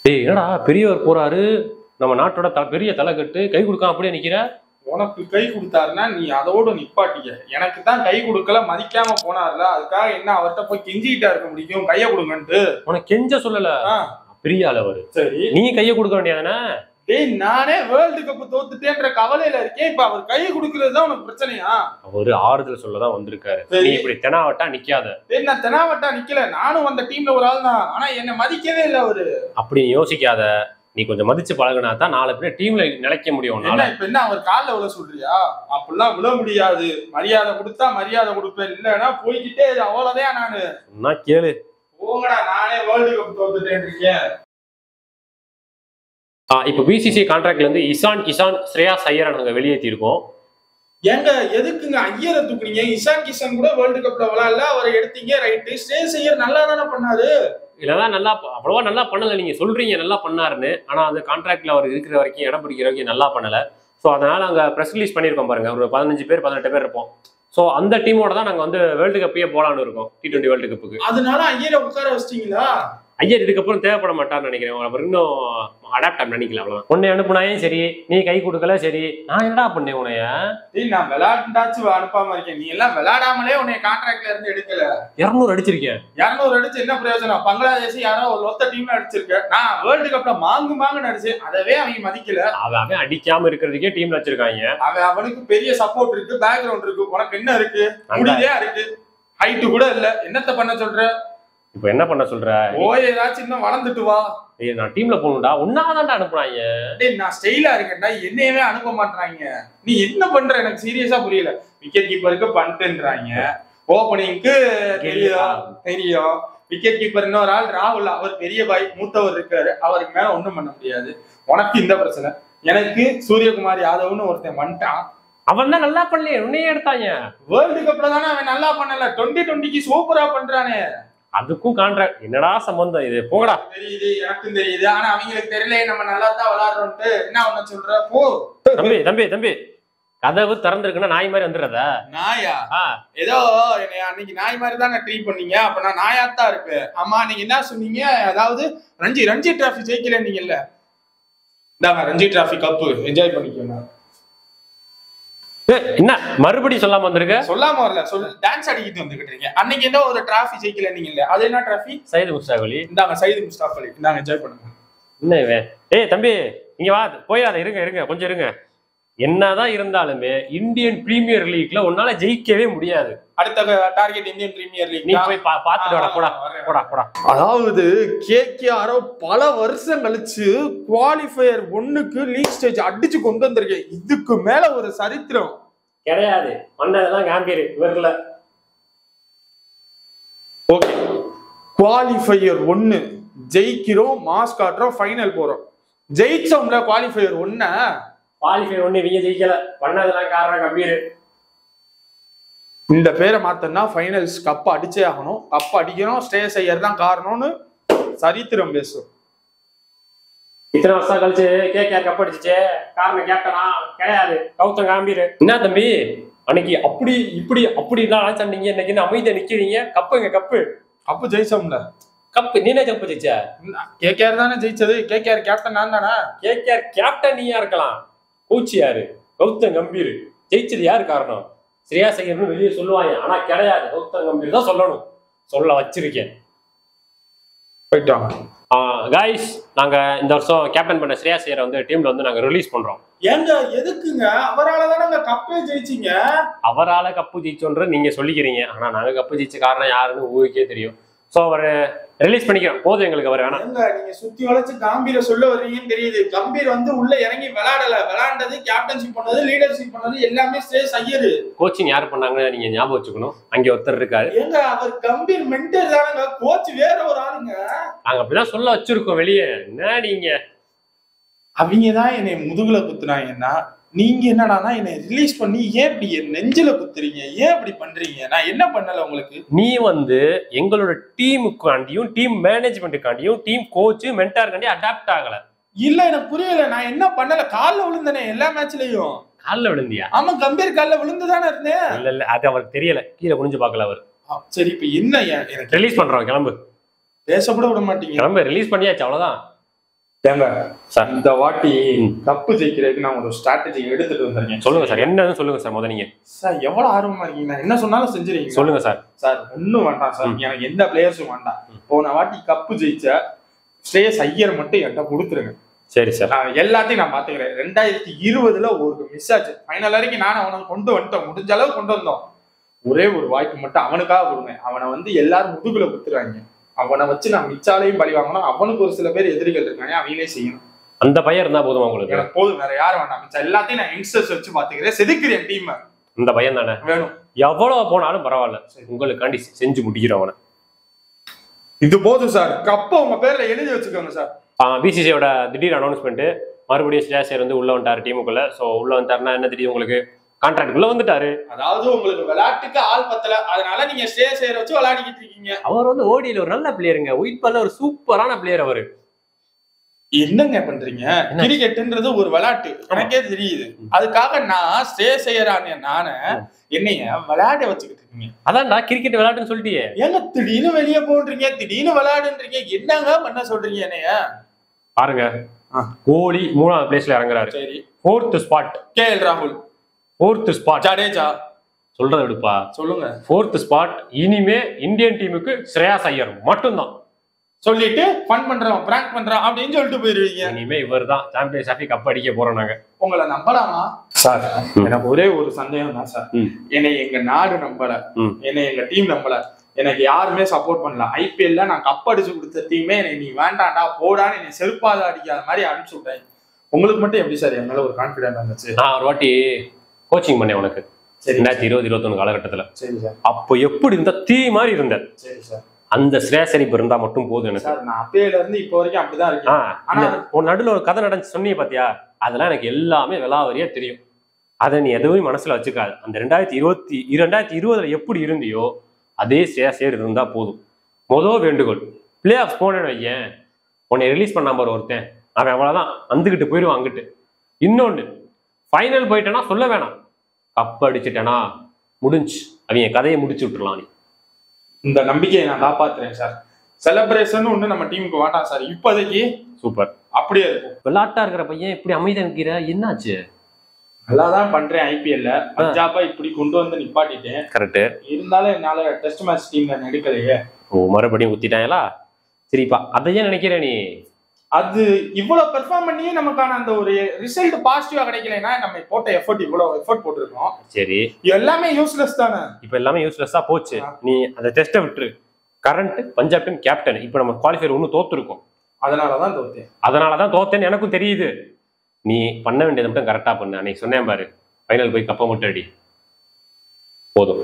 டேய் என்னடா பெரியவர் போறாரு, நம்ம நாட்டோட பெரிய தலைக்கட்டு கை கொடுக்காம அப்படியே நிக்கிற. உனக்கு கை கொடுத்தாருன்னா நீ அதோட நிப்பாட்டிக்க. எனக்கு தான் கை கொடுக்கல, மதிக்காம போனார்ல, அதுக்காக என்ன அவர்கிட்ட போய் கெஞ்சிக்கிட்டா இருக்க முடியும்? கைய கொடுங்கன்ட்டு உனக்கு கெஞ்ச சொல்லல, பெரிய அளவர். சரி, நீ கைய கொடுக்க வேண்டியதானே? டேய் நானே வேர்ல்டு கப் தோத்துட்டேன்ற கவலையில இருக்கேன். இப்ப அவர் கை கொடுக்கறதுதான் உனக்கு பிரச்சனையா? அவரு ஆறுதல் சொல்லதான் வந்திருக்காரு. நீ இப்படி தெனாவட்டா நிக்காத. டேய் நான் தெனாவட்டா நிக்கல, நானும் அந்த டீம்ல ஒரு ஆள் தான். ஆனா என்ன மதிக்கவே இல்ல அவரு. அப்படி யோசிக்காத, நீ கொஞ்சம் மதிச்சு பழகுனா தான் நாளை பின்ன டீம்ல நிலைக்க முடியும். இப்ப என்ன அவர் காலில் விழ சொல்றியா? அப்படிலாம் விழ முடியாது. மரியாதை கொடுத்தா மரியாதை கொடுப்பேன், இல்லன்னா போய்கிட்டே அவ்வளவுதான். நானு சொன்னா கேளு. போங்கடா, நானே வேர்ல்டு கப் தோத்துட்டேன் இருக்கேன். இப்ப பிசிசி கான்ட்ராக்ட்ல இருந்து இசான் கிஷான், ஸ்ரேயாஸ் ஐயரை நாங்க வெளியேற்றி இருக்கோம். ஏங்க எதுக்குங்க ஐயரை தூக்குனீங்க? இசான் கிஷான் கூட வேர்ல்டு கப்ல விளையாடல, அவரை எடுத்தீங்க. ரைட்டு, ஸ்ரேயாஸ் ஐயர் நல்லா தானே பண்ணாரு. இல்லதான் நல்லா, அவ்வளவா நல்லா பண்ணல. நீங்க சொல்றீங்க நல்லா பண்ணாருன்னு, ஆனா அந்த கான்ட்ராக்ட்ல அவர் இருக்கிற வரைக்கும், இடம் பிடிக்கிற வரைக்கும் நல்லா பண்ணல. ஸோ அதனால அங்க ப்ரெஸ் ரிலீஸ் பண்ணியிருக்கோம் பாருங்க, ஒரு 15 பேர் 18 பேர் இருப்போம். ஸோ அந்த டீமோட தான் நாங்க வந்து வேர்ல்டு கப்பையே போலான்னு இருக்கோம், T20 வேர்ல்டு கப்புக்கு. அதனால ஐயரை உட்கார வச்சிட்டீங்களா? ஐயர் இதுக்கப்புறம் தேவைப்பட மாட்டார்னு நினைக்கிறேன். அவர் இன்னும் அடாப்ட் ஆக நினைக்கல. அவ்வளோ உன்னை அனுப்புனாயும் சரி, நீ கை கொடுக்கல சரி, நான் என்னடா பண்ணேன் உன்னைய? நான் விளையாண்டாச்சும் அனுப்பாம இருக்கேன். நீ எல்லாம் விளையாடாமலே உன்னை கான்ட்ராக்ட்ல இருந்து எடுக்கல. 200 அடிச்சிருக்கேன். 200 அடிச்சு என்ன பிரயோஜனம்? பங்களாதேஷ் யாரோ ஒரு ஒத்த டீம்ல அடிச்சிருக்க. நான் வேர்ல்டு கப்ல மாங்குன்னு அடிச்சேன், அதவே அவங்க மதிக்கல. அவன் அடிக்காம இருக்கிறதுக்கே டீம்ல வச்சிருக்காங்க. அவனுக்கு பெரிய சப்போர்ட் இருக்கு, பேக்ரவுண்ட் இருக்கு. உனக்கு என்ன இருக்கு? முடியா இருக்கு, ஹைட்டு கூட இல்ல. என்னத்த பண்ண சொல்ற? இப்ப என்ன பண்ண சொல்ற? ஓய் ஏதாச்சும் இன்னும் வளர்ந்துட்டு வா. நான் டீம்ல போகணும்டா, ஒன்னாதான்டா அனுப்புறாங்க. நான் ஸ்டைலா இருக்கேன்டா, என்னையவே அனுப்ப மாட்டாங்க. நீ என்ன பண்ற? எனக்கு சீரியஸா புரியல. விக்கெட் கீப்பருக்கு பண்ட்ன்றாங்க, ஓப்பனிங்க்கு தெரியும். விக்கெட் கீப்பர் இன்னொரு ஆள் ராகுல், அவர் பெரிய பாய், மூத்தவர் இருக்காரு, அவருக்கு மேல ஒண்ணும் பண்ண முடியாது. உனக்கு இந்த பிரச்சனை. எனக்கு சூரியகுமார் யாதவ்னு ஒருத்தன் வந்துட்டான், அவன் தான் நல்லா பண்ணல, உன்னையே எடுத்தாங்க. வேர்ல்டு கப்ல தானே அவன் நல்லா பண்ணல, 2020க்கு சூப்பரா பண்றானே. அதுக்கும் கான்ட்ராக்ட் என்னடா சம்பந்தம்? இது போகடா. தெரியுது, எனக்கும் தெரியுது. ஆனா அவங்களுக்கு தெரியல நம்ம நல்லா தான் விளையாடுறோம்ட்டு. என்ன ஒண்ணு சொல்ற? போ தம்பி தம்பி தம்பி, கதவு திறந்திருக்குன்னா நாய் மாதிரி வந்துடுறதா? நாயா? ஏதோ அன்னைக்கு நாய் மாதிரி தாங்க ட்ரீட் பண்ணீங்க. அப்ப நான் நாயாத்தான் இருக்கு. ஆமா, நீங்க என்ன சொன்னீங்க? அதாவது ரஞ்சி டிராஃபி ஜெயிக்கல நீங்கல்ல, இந்தாங்க ரஞ்சி டிராஃபி கப்பு, என்ஜாய் பண்ணிக்கோங்க. என்ன மறுபடியும் சொல்லாம வந்திருக்க? சொல்லாம வரல, டான்ஸ் அடிக்கிட்டு வந்துகிட்டு இருக்கீங்க. அன்னைக்கு என்ன ஒரு டிராஃபி ஜெயிக்கல நீங்கல்ல, அது என்ன டிராஃபி? சையது முஸ்தாக் அலி. இந்தாங்க சையது முஸ்தாக் அலி, இந்தாங்க என்ஜாய் பண்ணுங்க. என்ன இவன்? ஏய் தம்பி இங்க வா, போயாத, இருங்க கொஞ்சம் இருங்க. என்னதான் இருந்தாலுமே இந்தியன் பிரீமியர் லீக்ல உன்னால ஜெயிக்கவே முடியாது. அடுத்த டார்கெட் இந்தியன் பிரீமியர் லீக். நீ போய் பாத்துட்டு வாடா, போடா. அதாவது கேகேஆர் பல வருஷம் கழிச்சு குவாலிஃபயர் 1க்கு லீக் ஸ்டேஜ் அடிச்சு கொண்டு வந்திருக்கேன். இதுக்கு மேல ஒரு சரித்திரம் கிடையாது. பண்ணதெல்லாம் காம்பீர் இவர்ல. ஓகே, குவாலிஃபயர் 1 ஜெயிக்கிறோம், மாஸ் காட்டுறோம், ஃபைனல் போறோம். ஜெயிச்சோம்ல குவாலிஃபயர் 1. குவாலிஃபயர் 1 இவங்க ஜெயிக்கல, பண்ணதெல்லாம் காரணம் கம்பீர். இந்த பேரை மாத்தனா ஃபைனல்ஸ் கப் அடிச்சே ஆகணும், கப் அடிக்கணும், ஸ்ரேயாஸ் ஐயர் தான் காரணம்னு சரித்திரம் பேசும். இத்தனை வருஷம் கழிச்சு கேகேஆர் கப் அடிச்சுச்சே, காரணம் கேப்டனா? கிடையாது, கௌதம் காம்பீர். என்ன தம்பி அன்னைக்கு அப்படி இப்படி அப்படிலாம் சொன்னீங்க, இன்னைக்கு அமைதியா நிக்கிறீங்க. கப்புங்க கப்பு ஜெயிச்சோம்ல. கப்பு நீனே கப்பு ஜெயிச்ச? கேகேஆர் தானே ஜெயிச்சது. கேகேஆர் கேப்டன் நான் தானே. கேகேஆர் கேப்டன் நீயா இருக்கலாம், கோச் யாரு? கௌதம் கம்பீர். ஜெயிச்சது யாரு காரணம்? ஸ்ரேயாஸ் ஐயர்னு வெளியே சொல்லுவாங்க, ஆனா கிடையாது, கௌதம் கம்பீர் தான் சொல்லணும். சொல்ல வச்சிருக்கேன். போயிட்டாங்க. காய்ஸ், நாங்க இந்த வருஷம் கேப்டன் பண்ண ஸ்ரேயாஸ் ஐயரை வந்து டீம்ல வந்து நாங்க ரிலீஸ் பண்றோம். ஏங்க எதுக்குங்க? அவரால தானே கப்பே ஜெயிச்சீங்க. அவரால கப்பு ஜெயிச்சோன்ற நீங்க சொல்லிக்கிறீங்க, ஆனா நாங்க கப்பு ஜெயிச்ச காரணம் யாருன்னு ஊருக்கே தெரியும். ஸோ அவர் ரிலீஸ் பண்ணிக்கிறோம், போதும் எங்களுக்கு அவர் வேணாம். நீங்க சுத்தி வளைச்சு கம்பீர சொல்ல வர்றீங்கன்னு தெரியுது. கம்பீர் வந்து உள்ள இறங்கி விளையாண்டது, கேப்டன்ஷிப் பண்ணது, லீடர்ஷிப் பண்ணது எல்லாமே ஸ்ரேயாஸ் ஐயர். கோச்சிங் யாரு பண்ணாங்கன்னு நீங்க ஞாபகம் வச்சுக்கணும். அங்கே ஒருத்தர் இருக்காரு. ஏங்க அவர் கம்பீர் மென்டர் தானங்க, கோச் வேற ஒரு ஆளுங்க. நாங்க அப்படிதான் சொல்ல வச்சிருக்கோம் வெளியே. என்ன நீங்க? அவங்கதான் என்னை முதுகுல குத்துனாங்கன்னா, நீங்க என்னடானா என்னை ரிலீஸ் பண்ணி ஏன் இப்படி என் நெஞ்சில குத்துறீங்க? ஏன் இப்படி பண்றீங்க? நான் என்ன பண்ணல உங்களுக்கு? நீ வந்து எங்களோட டீமுக்காண்டியும், டீம் மேனேஜ்மெண்ட்டுக்காண்டியும், டீம் கோச் மென்டார்காண்டி அடாப்ட் ஆகல. இல்ல, எனக்கு புரியல. நான் என்ன பண்ணல? கால்ல விழுந்தனே எல்லா மேட்ச்லயும். கால்ல விழுந்தியா? ஆமா, கம்பீர் கால்ல விழுந்துதானே இருந்தேன். இல்ல அது அவருக்கு தெரியல, கீழே குனிஞ்சு பார்க்கல அவர். சரி, இப்ப என்ன? எனக்கு ரிலீஸ் பண்றோம், கிளம்பு. பேசப்பட விட மாட்டீங்க. கிளம்பு, ரிலீஸ் பண்ணியாச்சு, அவ்வளவுதான். ஏங்க சார் இந்த வாட்டி கப்பு ஜெயிக்கிறதுக்கு நான் ஒரு ஸ்ட்ராட்டஜி எடுத்துட்டு வந்திருக்கேன். சொல்லுங்க சார், என்னன்னு சொல்லுங்க சார். நீங்க சார் எவ்வளவு ஆர்வமா இருக்கீங்க, என்ன சொன்னாலும் செஞ்சிருக்கீங்க. சொல்லுங்க சார். சார் ஒண்ணும் வேண்டாம் சார், எனக்கு எந்த பிளேயர்ஸும் வேண்டாம். போன வாட்டி கப்பு ஜெயிச்ச ஸ்ரேயஸ் ஐயர் மட்டும் என்கிட்ட கொடுத்துருங்க. சரி சார், எல்லாத்தையும் நான் பாத்துக்கிறேன். 2020 ஒரு மிஸ் ஆச்சு, ஃபைனல் வரைக்கும் நான் அவனை கொண்டு வந்துட்டோம், முடிஞ்ச அளவு கொண்டு வந்தோம். ஒரே ஒரு வாய்ப்பு மட்டும் அவனுக்காக கொடுங்க. அவனை எல்லாரும் முதுகுல குத்துறாங்க. அவனை வச்சு நான் மிச்சாலையும் பழி வாங்கணும். அவனுக்கு ஒரு சில பேர் எதிரிகள் இருக்காங்க, அவங்களே செய்யணும். அந்த பையன் இருந்தா போதும் உங்களுக்கு? எனக்கு போதும், வேற யாரும் வேண்டாம். மிச்சம் எல்லாத்தையும் நான் யங்ஸ்டர்ஸ் வச்சு பாத்துக்கிறேன், செதுக்கிறேன் டீம். இந்த பையன் தானே வேணும், எவ்வளவு போனாலும் பரவாயில்ல, உங்களுக்காண்டி செஞ்சு முடிக்கிறோம் அவனை. இது போதும் சார், கப்ப உங்க பேர்ல எழுதி வச்சுக்கோங்க சார். பிசிசியோட திடீர் அனௌன்ஸ்மெண்ட், மறுபடியும் ஸ்ரேயஸ் உள்ள வந்துட்டாரு டீமுக்குள்ள. சோ உள்ள வந்துட்டாருன்னா என்ன தெரியும் உங்களுக்கு, கான்ட்ராக்டுக்குள்ள வந்துட்டாரு. அதாவது உங்களுக்கு விளையாட்டுக்கு ஆள் பத்தல, அதனால நீங்க ஸ்ரேயஸ் ஐயரை வச்சு விளையாடிக்கிட்டு இருக்கீங்க. அவர் ஓடியில ஒரு நல்ல பிளேயருங்க, ஒயிட் பால்ல ஒரு சூப்பரான பிளேயர் அவரு. என்னங்க பண்றீங்க, கிரிக்கெட்ன்றது ஒரு விளையாட்டு, எனக்கே தெரியுது. அதுக்காக நான் ஸ்ரேயஸ் ஐயரான நானு என்னைய விளையாட வச்சுக்கிட்டு இருக்கீங்க. அதான்டா கிரிக்கெட் விளையாட்டுன்னு சொல்லிட்டியே. ஏங்க திடீர்னு வெளியே போன்றீங்க, திடீர்னு விளையாடுன்றீங்க, என்னங்க பண்ண சொல்றீங்க என்னைய? பாருங்க, கோலி 3வது பிளேஸ்ல இறங்குறாரு. சரி, 4th ஸ்பாட் கேஎல் ராகுல், 4th ஸ்பாட் ஜடேஜா. சொல்றத விடுப்பா, சொல்லுங்க. 4th ஸ்பாட் இனிமே இந்தியன் டீமுக்கு ஸ்ரேயாஸ் ஐயர் மட்டும்தான். சொல்லிட்டு ஃபன் பண்றோம், பிராங்க் பண்றோம் அப்படின்னு சொல்லிட்டு போயிருவீங்க. இனிமே இவர் தான் சாம்பியன்ஸ் ட்ராஃபி கப் அடிக்க போறோம் நாங்க. உங்களை நம்பலாமா சார்? எனக்கு ஒரே ஒரு சந்தேகம் தான் சார். என்னை எங்க நாடு நம்பல, என்னை எங்க டீம் நம்பல, எனக்கு யாருமே சப்போர்ட் பண்ணல. ஐபிஎல்ல நான் கப் அடிச்சு கொடுத்த டீமே என்னை நீ வேண்டாண்டா போடான்னு என்னை செருப்பாத அடிக்காத மாதிரி அனுப்பிச்சு விட்டேன். உங்களுக்கு மட்டும் எப்படி சார் என் மேல ஒரு கான்பிடன்ட் இருந்துச்சு? நான் ஒரு வாட்டி கோச்சிங் பண்ணேன் உனக்கு, 2020-21 காலகட்டத்துல. சரி சார். அப்போ எப்படி இருந்த தீ மாதிரி இருந்த. சரி சார். அந்த ஸ்ரேயஸ் இப்ப இருந்தா மட்டும் போதும் எனக்கு. சார் நான் அப்பையில இருந்து இப்போ வரைக்கும் அப்படிதான் இருக்கேன். ஆனா உன் நடுவில் ஒரு கதை நடந்து சொன்னீங்க பாத்தியா, அதெல்லாம் எனக்கு எல்லாமே விலாவரியா தெரியும். அதை நீ எதுவும் மனசுல வச்சுக்காது. அந்த 2020 எப்படி இருந்தியோ அதே ஸ்ரேயஸ் இருந்தா போதும். முதல் வேண்டுகோள், பிளே ஆஃப் போனேன்னு வையேன், உன்னை ரிலீஸ் பண்ணாம ஒருத்தன் அவன் அவ்வளவுதான் வந்துகிட்டு போயிடுவான் அங்கிட்டு. இன்னொன்னு, ஃபைனல் போயிட்டேன்னா சொல்ல வேணாம், கப் அடிச்சுட்டேனா முடிஞ்சு, அவங்க கதையை முடிச்சு விட்டுருலாம். நீ இந்த நம்பிக்கையை நான் காப்பாத்துறேன் சார். செலிப்ரேஷன் ஒண்ணு நம்ம டீமுக்கு வேண்டாம் சார் இப்போதைக்கு. சூப்பர், அப்படியே இருக்கும். விளையாட்டா இருக்கிற பையன் இப்படி அமைதியா நிக்கிற, என்னாச்சு? நல்லாதான் பண்றேன் ஐபிஎல்ல, பஞ்சாபா இப்படி கொண்டு வந்து நிப்பாட்டிட்டேன். கரெக்ட். இருந்தாலும் என்னால டெஸ்ட் மேட்ச் டீம்ல எடுக்கலையே. ஓ, மறுபடியும் ஊத்திட்டாங்களா? சரிப்பா, அதையே நினைக்கிற நீ. அது இவ்வளவு பெர்ஃபார்ம் பண்ணியே நமக்கான அந்த ஒரு ரிசல்ட் பாசிட்டிவா கிடைக்கலன்னா நம்ம போட்ட எஃபர்ட், இவ்வளவு எஃபர்ட் போட்டுருக்கோம். சரி, எல்லாமே யூஸ்லெஸ் தானே. இப்ப எல்லாமே யூஸ்லெஸ்ஸா போச்சு. நீ அந்த டெஸ்ட்டை விட்டுரு. கரண்ட் பஞ்சாப் டீம் கேப்டன், இப்ப நம்ம குவாலிஃபயர் ஒன்னும் தோத்துருக்கோம். அதனாலதான் தோத்தேன்னு எனக்கும் தெரியுது. நீ பண்ண வேண்டியதை மட்டும் கரெக்டா பண்ணு. அன்னைக்கு சொன்னேன் பாரு, ஃபைனல் போய் கப்பை மட்டும் அடி, போதும்.